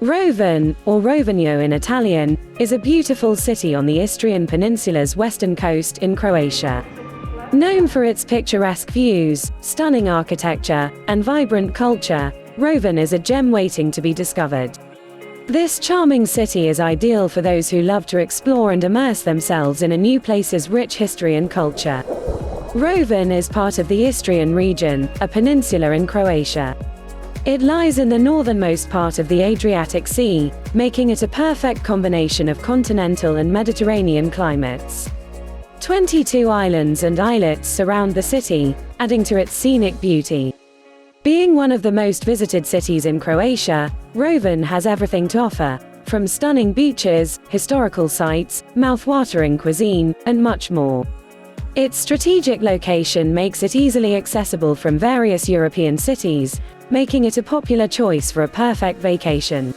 Rovinj, or Rovinjo in Italian, is a beautiful city on the Istrian Peninsula's western coast in Croatia. Known for its picturesque views, stunning architecture, and vibrant culture, Rovinj is a gem waiting to be discovered. This charming city is ideal for those who love to explore and immerse themselves in a new place's rich history and culture. Rovinj is part of the Istrian region, a peninsula in Croatia. It lies in the northernmost part of the Adriatic Sea, making it a perfect combination of continental and Mediterranean climates. 22 islands and islets surround the city, adding to its scenic beauty. Being one of the most visited cities in Croatia, Rovinj has everything to offer, from stunning beaches, historical sites, mouth-watering cuisine, and much more. Its strategic location makes it easily accessible from various European cities, making it a popular choice for a perfect vacation.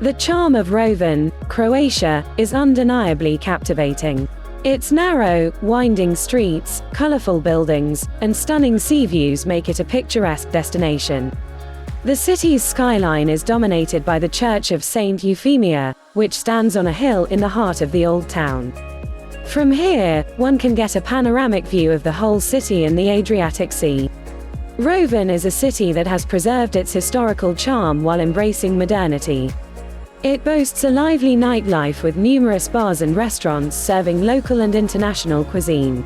The charm of Rovinj, Croatia, is undeniably captivating. Its narrow, winding streets, colorful buildings, and stunning sea views make it a picturesque destination. The city's skyline is dominated by the Church of Saint Euphemia, which stands on a hill in the heart of the old town. From here, one can get a panoramic view of the whole city and the Adriatic Sea. Rovinj is a city that has preserved its historical charm while embracing modernity. It boasts a lively nightlife with numerous bars and restaurants serving local and international cuisine.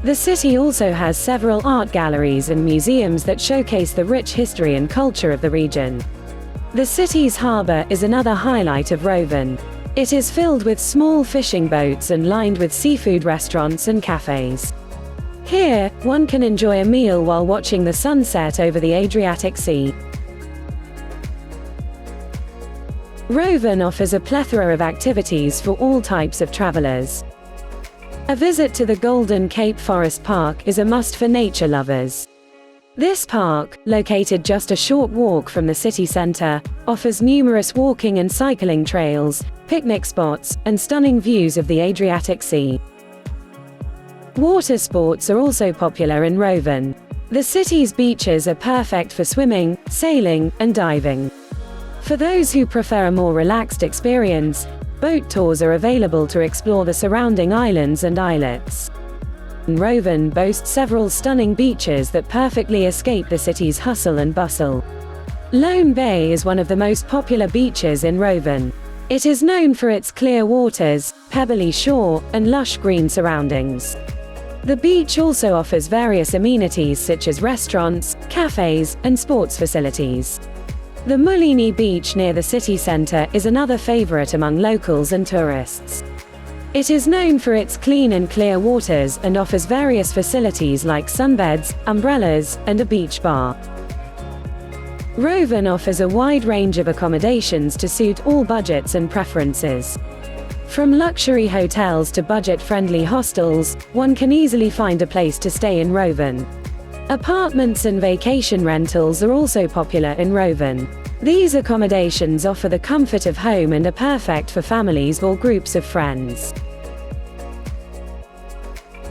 The city also has several art galleries and museums that showcase the rich history and culture of the region. The city's harbor is another highlight of Rovinj. It is filled with small fishing boats and lined with seafood restaurants and cafes. Here, one can enjoy a meal while watching the sunset over the Adriatic Sea. Rovinj offers a plethora of activities for all types of travelers. A visit to the Golden Cape Forest Park is a must for nature lovers. This park, located just a short walk from the city center, offers numerous walking and cycling trails, picnic spots, and stunning views of the Adriatic Sea. Water sports are also popular in Rovinj. The city's beaches are perfect for swimming, sailing, and diving. For those who prefer a more relaxed experience, boat tours are available to explore the surrounding islands and islets. Rovinj boasts several stunning beaches that perfectly escape the city's hustle and bustle. Lone Bay is one of the most popular beaches in Rovinj. It is known for its clear waters, pebbly shore, and lush green surroundings. The beach also offers various amenities such as restaurants, cafes, and sports facilities. The Mulini Beach near the city center is another favorite among locals and tourists. It is known for its clean and clear waters and offers various facilities like sunbeds, umbrellas, and a beach bar. Rovinj offers a wide range of accommodations to suit all budgets and preferences. From luxury hotels to budget-friendly hostels, one can easily find a place to stay in Rovinj. Apartments and vacation rentals are also popular in Rovinj. These accommodations offer the comfort of home and are perfect for families or groups of friends.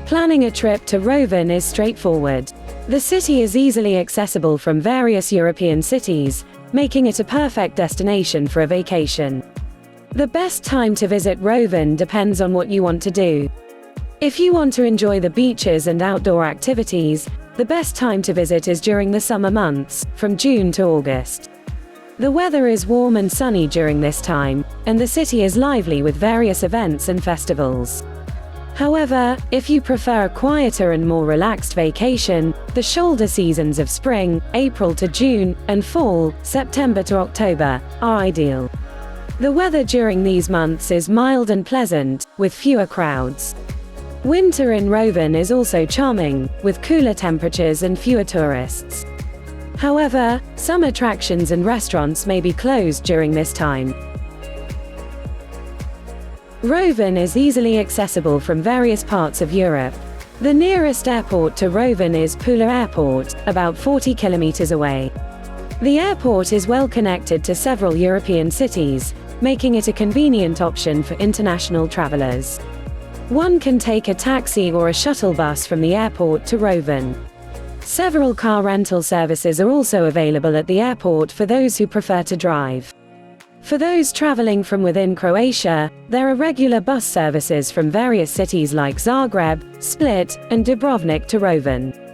Planning a trip to Rovinj is straightforward. The city is easily accessible from various European cities, making it a perfect destination for a vacation. The best time to visit Rovinj depends on what you want to do. If you want to enjoy the beaches and outdoor activities, the best time to visit is during the summer months, from June to August. The weather is warm and sunny during this time, and the city is lively with various events and festivals. However, if you prefer a quieter and more relaxed vacation, the shoulder seasons of spring, April to June, and fall, September to October, are ideal. The weather during these months is mild and pleasant, with fewer crowds. Winter in Rovinj is also charming, with cooler temperatures and fewer tourists. However, some attractions and restaurants may be closed during this time. Rovinj is easily accessible from various parts of Europe. The nearest airport to Rovinj is Pula Airport, about 40 kilometers away. The airport is well connected to several European cities, making it a convenient option for international travelers. One can take a taxi or a shuttle bus from the airport to Rovinj. Several car rental services are also available at the airport for those who prefer to drive. For those traveling from within Croatia, there are regular bus services from various cities like Zagreb, Split, and Dubrovnik to Rovinj.